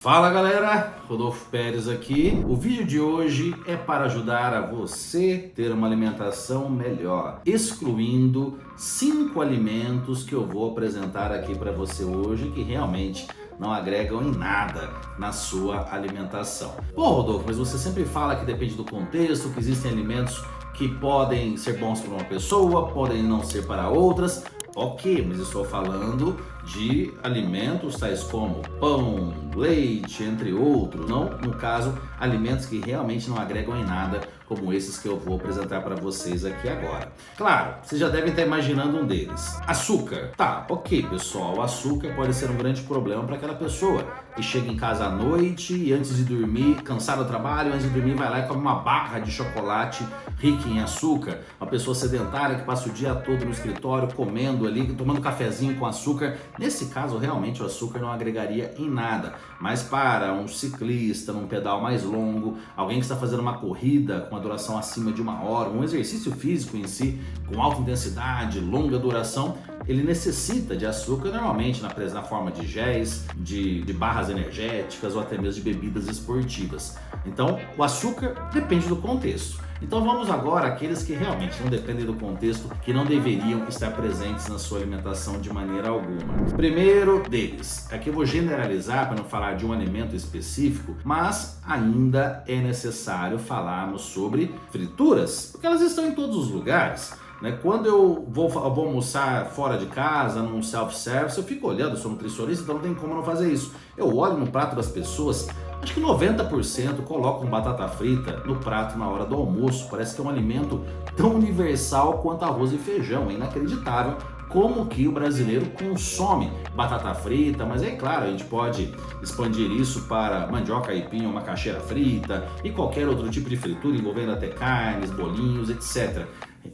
Fala galera, Rodolfo Pérez aqui. O vídeo de hoje é para ajudar a você ter uma alimentação melhor, excluindo 5 alimentos que eu vou apresentar aqui para você hoje que realmente não agregam em nada na sua alimentação. Pô, Rodolfo, mas você sempre fala que depende do contexto, que existem alimentos que podem ser bons para uma pessoa, podem não ser para outras. Ok, mas estou falando de alimentos tais como pão, leite, entre outros, não, no caso, alimentos que realmente não agregam em nada, como esses que eu vou apresentar para vocês aqui agora. Claro, vocês já devem estar imaginando um deles. Açúcar. Tá, ok, pessoal, o açúcar pode ser um grande problema para aquela pessoa que chega em casa à noite e antes de dormir, cansado do trabalho, antes de dormir vai lá e come uma barra de chocolate rica em açúcar. Uma pessoa sedentária que passa o dia todo no escritório comendo ali, tomando cafezinho com açúcar. Nesse caso, realmente o açúcar não agregaria em nada. Mas para um ciclista, num pedal mais longo, alguém que está fazendo uma corrida com uma duração acima de 1 hora, um exercício físico em si, com alta intensidade, longa duração, ele necessita de açúcar normalmente na forma de géis, de barras energéticas ou até mesmo de bebidas esportivas. Então, o açúcar depende do contexto. Então vamos agora àqueles que realmente não dependem do contexto, que não deveriam estar presentes na sua alimentação de maneira alguma. Primeiro deles, aqui eu vou generalizar para não falar de um alimento específico, mas ainda é necessário falarmos sobre frituras, porque elas estão em todos os lugares. Quando eu vou almoçar fora de casa, num self-service, eu fico olhando, eu sou nutricionista, então não tem como não fazer isso. Eu olho no prato das pessoas, acho que 90% colocam batata frita no prato na hora do almoço. Parece que é um alimento tão universal quanto arroz e feijão. É inacreditável como que o brasileiro consome batata frita, mas é claro, a gente pode expandir isso para mandioca, aipim ou macaxeira frita e qualquer outro tipo de fritura envolvendo até carnes, bolinhos, etc.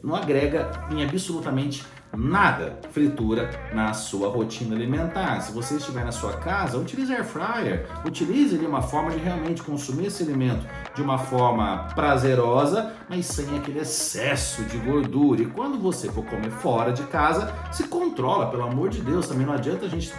Não agrega em absolutamente nada fritura na sua rotina alimentar. Se você estiver na sua casa, utilize air fryer, utilize uma forma de realmente consumir esse alimento de uma forma prazerosa, mas sem aquele excesso de gordura. E quando você for comer fora de casa, se controla, pelo amor de Deus. Também não adianta a gente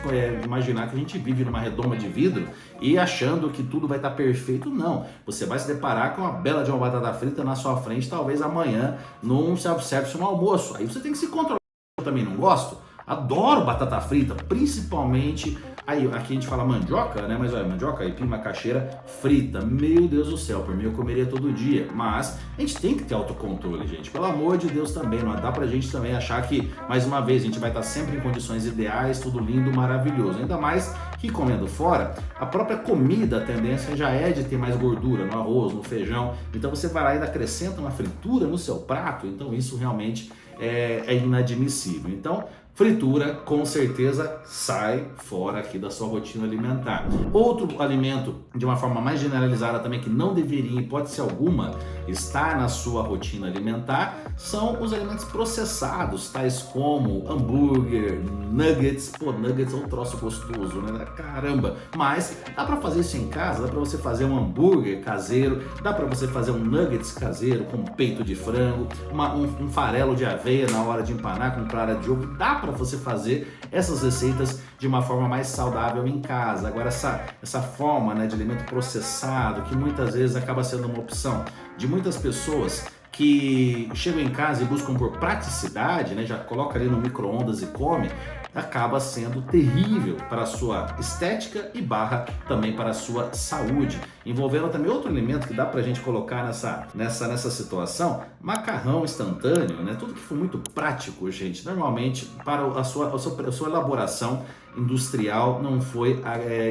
imaginar que a gente vive numa redoma de vidro e achando que tudo vai estar perfeito. Não, você vai se deparar com uma bela de uma batata frita na sua frente, talvez amanhã num self-service, no almoço. Aí você tem que se controlar. Eu também não gosto, adoro batata frita, principalmente, aí aqui a gente fala mandioca, né? Mas olha, mandioca, aipim, macaxeira frita, meu Deus do céu, por mim eu comeria todo dia, mas a gente tem que ter autocontrole, gente, pelo amor de Deus também, não dá pra gente também achar que, mais uma vez, a gente vai estar sempre em condições ideais, tudo lindo, maravilhoso, ainda mais que comendo fora, a própria comida, a tendência já é de ter mais gordura no arroz, no feijão, então você vai lá e ainda acrescenta uma fritura no seu prato, então isso realmente é inadmissível. Então, fritura com certeza sai fora aqui da sua rotina alimentar. Outro alimento, de uma forma mais generalizada também, que não deveria, em hipótese alguma, estar na sua rotina alimentar, são os alimentos processados, tais como hambúrguer, nuggets. Pô, nuggets é um troço gostoso, né? Caramba! Mas dá pra fazer isso em casa, dá pra você fazer um hambúrguer caseiro, dá pra você fazer um nuggets caseiro com peito de frango, um farelo de aveia na hora de empanar com clara de ovo. Dá pra você fazer essas receitas de uma forma mais saudável em casa. Agora essa forma, né, de alimento processado, que muitas vezes acaba sendo uma opção de muitas pessoas que chegam em casa e buscam por praticidade, né, já coloca ali no micro-ondas e come, acaba sendo terrível para a sua estética e barra também para a sua saúde. Envolvendo também outro alimento que dá para a gente colocar nessa situação, macarrão instantâneo, né? Tudo que for muito prático, gente, normalmente para a sua elaboração industrial não foi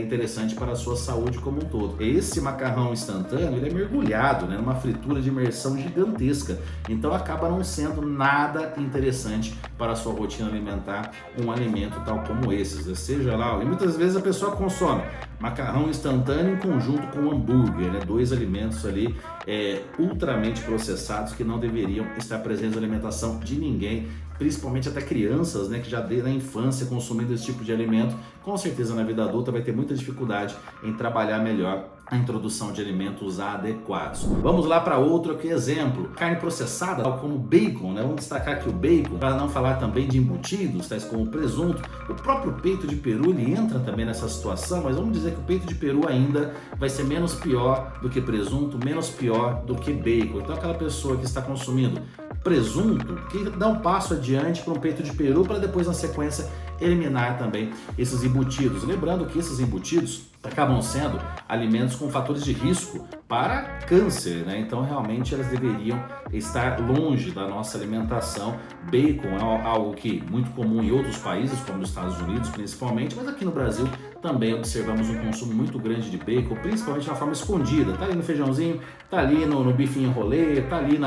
interessante para a sua saúde como um todo. Esse macarrão instantâneo, ele é mergulhado, né, numa fritura de imersão gigantesca, então acaba não sendo nada interessante para a sua rotina alimentar um alimento tal como esses, né? Seja lá, e muitas vezes a pessoa consome macarrão instantâneo em conjunto com hambúrguer, né? 2 alimentos ali ultramente processados que não deveriam estar presentes na alimentação de ninguém, principalmente até crianças, né, que já desde a infância consumindo esse tipo de alimento, com certeza na vida adulta vai ter muita dificuldade em trabalhar melhor a introdução de alimentos adequados. Vamos lá para outro aqui exemplo. Carne processada, tal como bacon, né? Vamos destacar aqui o bacon, para não falar também de embutidos, tais como presunto. O próprio peito de peru, ele entra também nessa situação, mas vamos dizer que o peito de peru ainda vai ser menos pior do que presunto, menos pior do que bacon. Então aquela pessoa que está consumindo presunto, que dá um passo adiante para um peito de peru, para depois na sequência eliminar também esses embutidos. Lembrando que esses embutidos acabam sendo alimentos com fatores de risco para câncer, né? Então realmente elas deveriam estar longe da nossa alimentação. Bacon é algo que é muito comum em outros países, como nos Estados Unidos principalmente, mas aqui no Brasil também observamos um consumo muito grande de bacon, principalmente de uma forma escondida. Tá ali no feijãozinho, tá ali no bifinho rolê, tá ali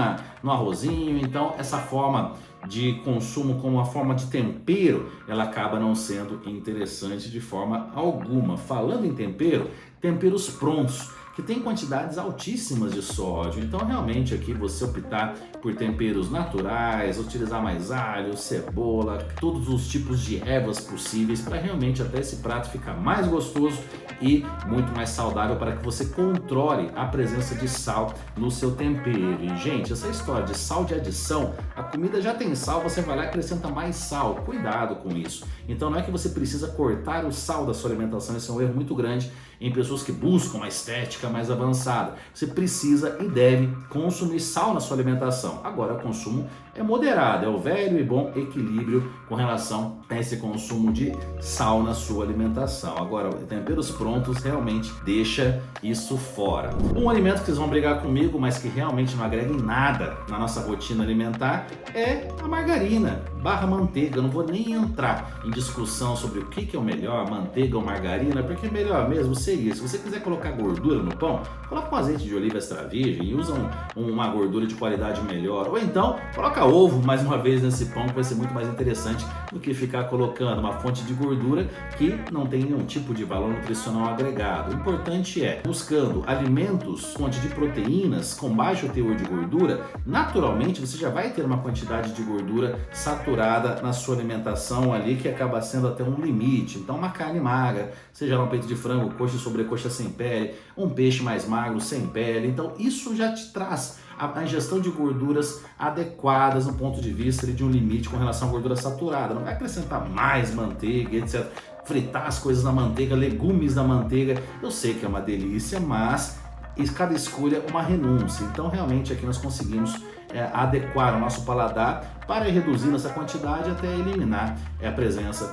no arrozinho. Então essa forma de consumo como uma forma de tempero, ela acaba não sendo interessante de forma alguma. Falando em tempero, temperos prontos, que tem quantidades altíssimas de sódio. Então realmente aqui você optar por temperos naturais, utilizar mais alho, cebola, todos os tipos de ervas possíveis para realmente até esse prato ficar mais gostoso e muito mais saudável, para que você controle a presença de sal no seu tempero. E gente, essa história de sal de adição, a comida já tem sal, você vai lá e acrescenta mais sal. Cuidado com isso. Então não é que você precisa cortar o sal da sua alimentação, esse é um erro muito grande em pessoas que buscam uma estética mais avançada. Você precisa e deve consumir sal na sua alimentação. Agora, o consumo é moderado, é o velho e bom equilíbrio com relação a esse consumo de sal na sua alimentação. Agora, temperos prontos realmente deixa isso fora. Um alimento que vocês vão brigar comigo, mas que realmente não agrega em nada na nossa rotina alimentar, é a margarina / manteiga. Eu não vou nem entrar em discussão sobre o que é o melhor, manteiga ou margarina, porque melhor mesmo seria, se você quiser colocar gordura no pão, coloca um azeite de oliva extra virgem e usa uma gordura de qualidade melhor, ou então coloca ovo mais uma vez nesse pão, que vai ser muito mais interessante do que ficar colocando uma fonte de gordura que não tem nenhum tipo de valor nutricional agregado. O importante é, buscando alimentos, fonte de proteínas com baixo teor de gordura, naturalmente você já vai ter uma quantidade de gordura saturada na sua alimentação ali, que acaba sendo até um limite. Então uma carne magra, seja lá um peito de frango, coxa e sobrecoxa sem pele, um peixe mais magro sem pele, então isso já te traz a ingestão de gorduras adequadas no ponto de vista de um limite com relação à gordura saturada. Não vai acrescentar mais manteiga, etc. Fritar as coisas na manteiga, legumes na manteiga, eu sei que é uma delícia, mas cada escolha é uma renúncia. Então realmente aqui nós conseguimos adequar o nosso paladar para ir reduzindo essa quantidade até eliminar a presença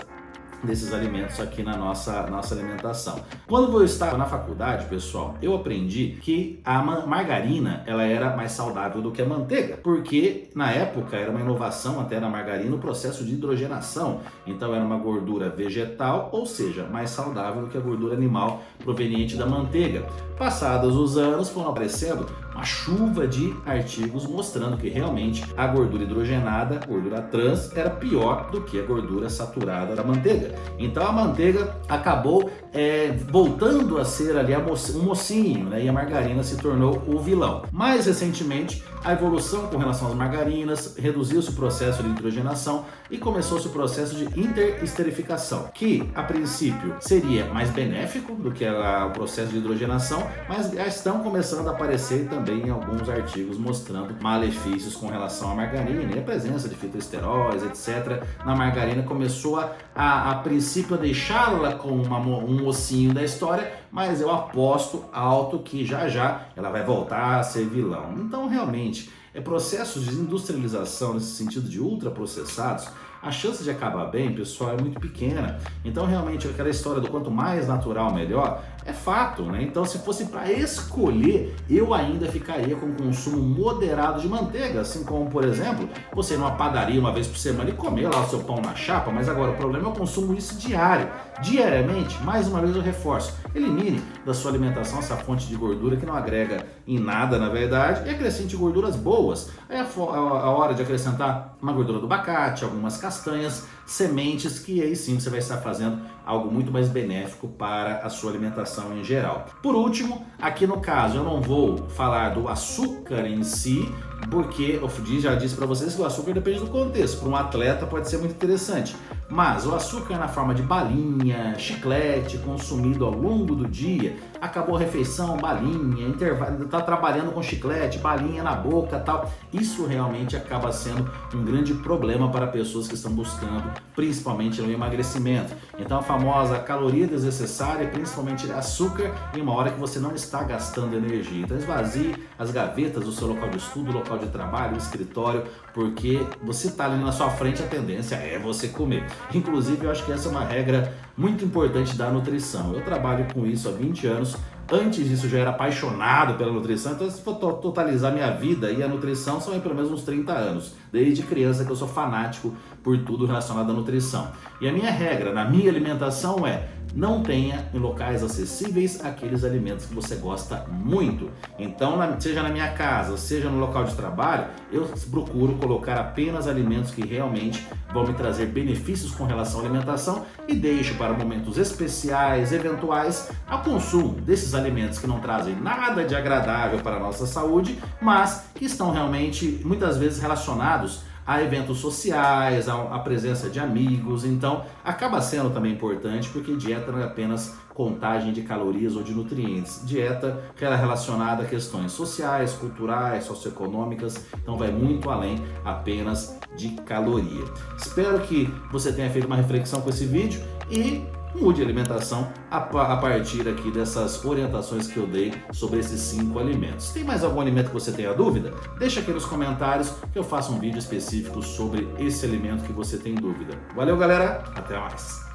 desses alimentos aqui na nossa alimentação. Quando eu estava na faculdade, pessoal, eu aprendi que a margarina ela era mais saudável do que a manteiga, porque na época era uma inovação até na margarina o processo de hidrogenação. Então era uma gordura vegetal, ou seja, mais saudável do que a gordura animal proveniente da manteiga. Passados os anos, foram aparecendo uma chuva de artigos mostrando que realmente a gordura hidrogenada, gordura trans, era pior do que a gordura saturada da manteiga. Então a manteiga acabou voltando a ser ali um mocinho, né? E a margarina se tornou o vilão. Mais recentemente, a evolução com relação às margarinas, reduziu-se o processo de hidrogenação e começou-se o processo de interesterificação, que a princípio seria mais benéfico do que o processo de hidrogenação, mas já estão começando a aparecer também alguns artigos mostrando malefícios com relação à margarina, e a presença de fitoesteróis, etc. na margarina começou a princípio a deixá-la como um mocinho da história, mas eu aposto alto que já ela vai voltar a ser vilão. Então realmente, processos de industrialização nesse sentido de ultraprocessados, a chance de acabar bem, pessoal, é muito pequena. Então realmente aquela história do quanto mais natural melhor é fato, né? Então se fosse para escolher, eu ainda ficaria com consumo moderado de manteiga, assim como, por exemplo, você ir numa padaria uma vez por semana e comer lá o seu pão na chapa, mas agora o problema é o consumo disso diariamente. Mais uma vez eu reforço, elimine da sua alimentação essa fonte de gordura que não agrega em nada, na verdade, e acrescente gorduras boas. É a hora de acrescentar uma gordura do abacate, algumas castanhas, sementes, que aí sim você vai estar fazendo algo muito mais benéfico para a sua alimentação em geral. Por último, aqui no caso eu não vou falar do açúcar em si, porque eu já disse para vocês que o açúcar depende do contexto. Para um atleta pode ser muito interessante, mas o açúcar na forma de balinha, chiclete consumido ao longo do dia, acabou a refeição, balinha, intervalo, tá trabalhando com chiclete, balinha na boca, tal. Isso realmente acaba sendo um grande problema para pessoas que estão buscando, principalmente no emagrecimento. Então a famosa caloria desnecessária, principalmente açúcar, em uma hora que você não está gastando energia. Então esvazie as gavetas do seu local de estudo, local de trabalho, escritório, porque você está ali na sua frente, a tendência é você comer. Inclusive, eu acho que essa é uma regra muito importante da nutrição. Eu trabalho com isso há 20 anos. Antes disso, eu já era apaixonado pela nutrição, então se for totalizar minha vida e a nutrição, são aí pelo menos uns 30 anos. Desde criança que eu sou fanático por tudo relacionado à nutrição. E a minha regra na minha alimentação é: não tenha em locais acessíveis aqueles alimentos que você gosta muito. Então, seja na minha casa, seja no local de trabalho, eu procuro colocar apenas alimentos que realmente vão me trazer benefícios com relação à alimentação e deixo para momentos especiais, eventuais, ao consumo desses alimentos que não trazem nada de agradável para a nossa saúde, mas que estão realmente muitas vezes relacionados a eventos sociais, a presença de amigos. Então acaba sendo também importante, porque dieta não é apenas contagem de calorias ou de nutrientes. Dieta que é relacionada a questões sociais, culturais, socioeconômicas, então vai muito além apenas de caloria. Espero que você tenha feito uma reflexão com esse vídeo e mude a alimentação a partir aqui dessas orientações que eu dei sobre esses 5 alimentos. Tem mais algum alimento que você tenha dúvida? Deixa aqui nos comentários que eu faço um vídeo específico sobre esse alimento que você tem dúvida. Valeu, galera! Até mais!